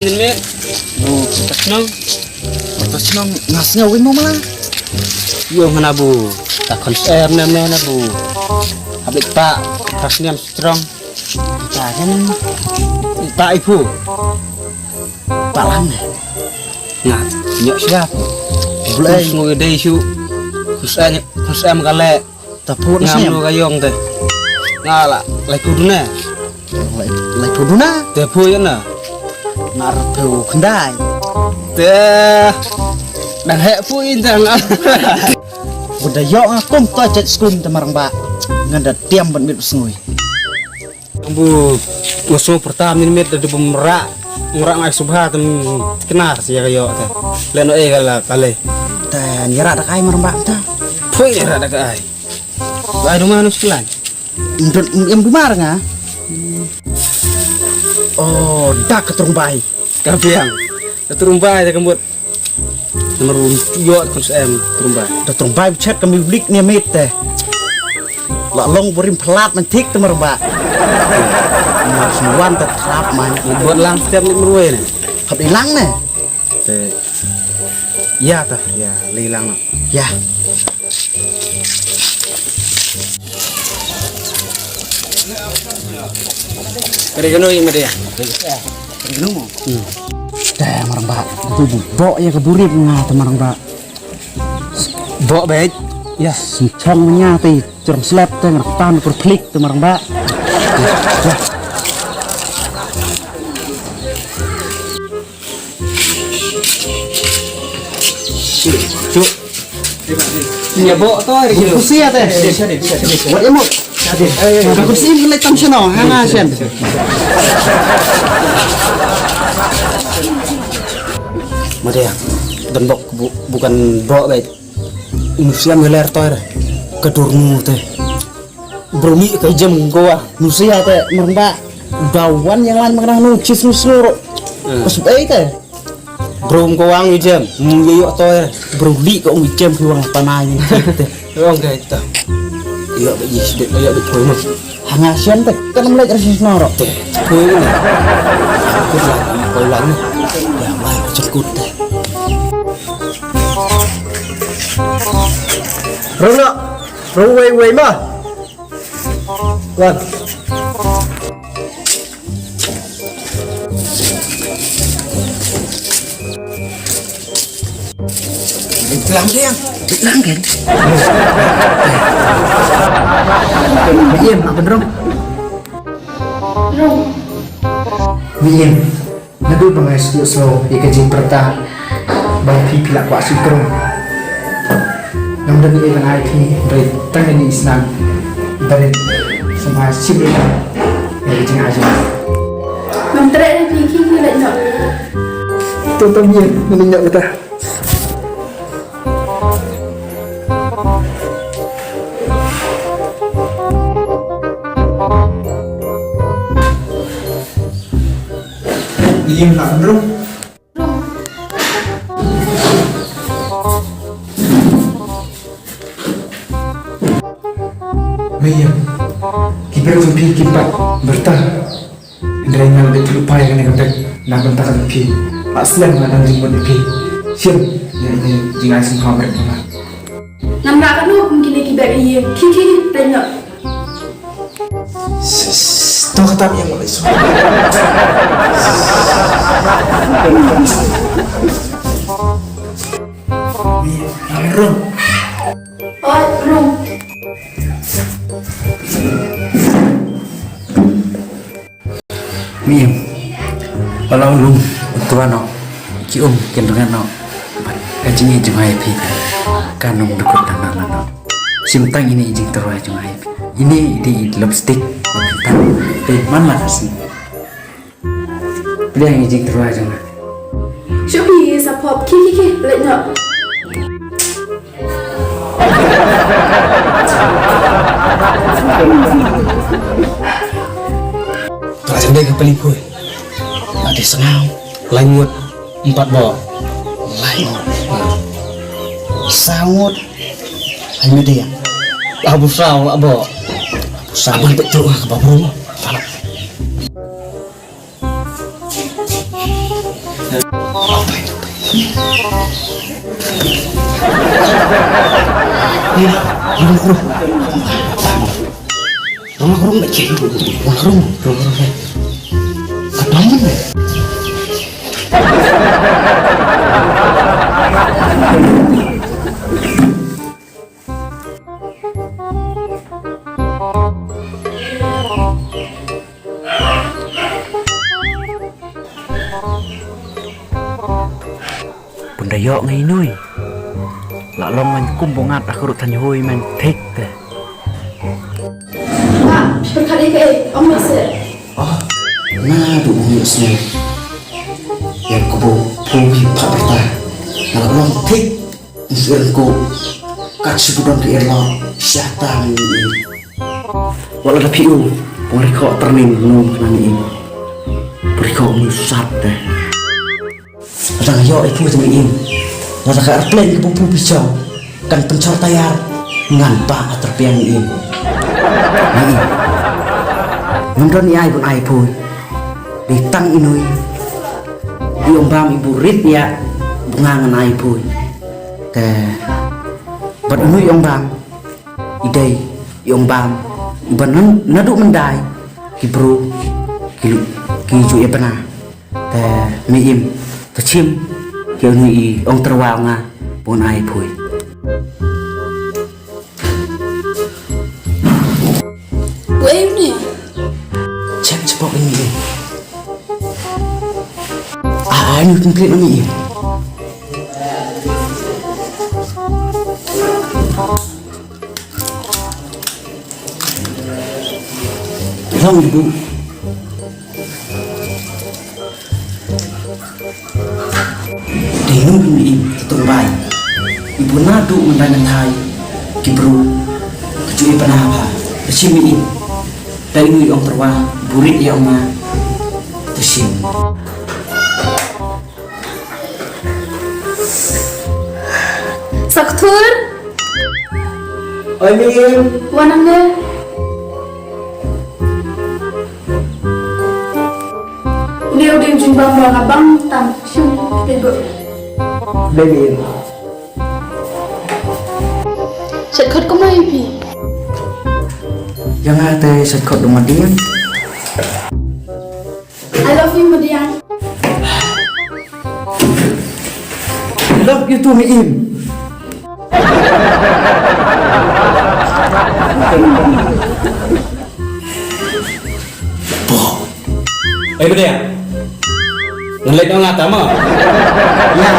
Ini bu, Terus nang ngas ngawin mo malah. yo mana bu, tak konser mana bu. Habis pak, rasnya strong. Jangan Pak ibu, Pak Lang. nah nyok siapa? Boleh. Terus ngồi đây chú, terus em kale, Tapon ngam sem. lo kayong teh, ngala, like kudune, Lai puduna teh bu ya na, narbu kendai. teh, dan hek bu intang. Budaya akum to jet skum temarang Pak. Nganda tiam ben mit sengui. Bu, musuh pertama ini dari pemerak, ngai subha tem kenar sih ya kayo teh, leno kale. Dan nyara dak ai marang Pak ta. Pui ya ada kai. Ba rumah anu sekilan. Ndut em gimar nga. Oh, dak ketrumbai. Kabiang. Terumbai ya kembut. Nomor yo kus em terumbai. Da trumbai chat kami blik ni mit teh. La long borim pelat mentik temarang Pak. Mas muan tetrap man. Buat lang setiap lit meruai nih. Hab ilang ne. Teh. Ya tah, ya lilang. Ya. Kare keno yang ada ya. Ngenu mo. Dah marang Pak. Itu bok ya keburit nga temarang Pak. Bok baik. Ya, sencang menyati curang slap teh ngertan perklik temarang Pak. Ya. Cuk. Ya bok to hari kilo. Kursi ya teh. Buat ya mo. Kursi ini letam sino, hanga sen. Mari ya. Dan bok bukan bok baik. Manusia meler to ya. Kedurmu teh. Berumi ke jam gua. Nusia teh marang Pak. Dawan yang lain mengenang nucis nusur. Pas teh. Brum ko wang jam. Yo to ya. Beruli kok ngicem ki wang panai. Wong gaita. Iya be yisbet ya be koy mah. Hanga sen teh kan mulai kersis noro. Koy ni. Koy lang. Ya mai cekut teh. Rono. Ruwei mah. Wan. Lang dia. Lang kan. Miem apa dong? Miem. Nadu pengas yuk slow ikajin perta. Bang pipi lak wak sutrum. Yang dari event IT dari tangan di Islam dari sama sibuk dari jeng aja. Menteri ni fikir kita nak. Tonton Miem meninjak kita. Miem nak bro. Miem, kita berumpi kita bertah. Indra yang lebih lupa yang kena nak bentang lebih. Aslan mana jumpa lebih. Siap, ya ini jangan semua mereka. Nampak kan lu mungkin lagi bagi ia. Kiki tanya. Tahu kata yang mulai suara. Miem, rum. Oh, room. Miem, kalau lu tuan no, cium kendengan no, kajinya jangan happy, kanung dekut dan no. Simtang ini izin terus jangan happy. Ini di lipstick, bintang, mana lah sih? Dia yang izin terus jangan. Shopee support Kiki nak. Pelajaran dia ke pelipui. Ada sengau, Langut 4 bok. lain, sangut, hanya dia. Abu saw lah bok. Saban betul ke bawah rumah. Ya, Rong nggak jadi, Rong. Kedaman ya? Bunda yok ngay nuôi lạ long mình cung bộ ngạt aku thành hôi mình thích teh Pak, berkali ke Om Mesir. Nah, dulu semua yang kubu pubi pak berta, kalau orang tik, mungkin ku kasih bukan ke elok siapa ini. Walau tapi mereka termin nom nani ini, mereka musat deh. Orang yo itu macam ini, nada ke airplane ke pubi bijau, kan pencor tayar nganpa terpiang ini. Ini, nonton ni pun ai pun. Ditang inui di ombam ibu rit ya bunga ngenai pun te buat inui ombam idai ombam iban nadu mendai kibru kiju ya pernah te miim tercim kau nui ong terwal nga pun ai pun Wei ni. cek cepat ini ini konkret ni. Long ibu. Dengung ini tetap baik. Ibu nadu mendangan thai. Kibru kecui penapa. Kecimiin. Dari ini orang terwah burit ya oma. Tersim. Saktur, Oi Mim. wanangnya. Udah jumpa bang abang tam, shum, bego. Mim. Sekot kau mai pi. Yang ada sekot rumah dia. I love you Madiang. Love you too Mim. Bữa đây à? Ngân lấy nó ngạt tắm à? Ya,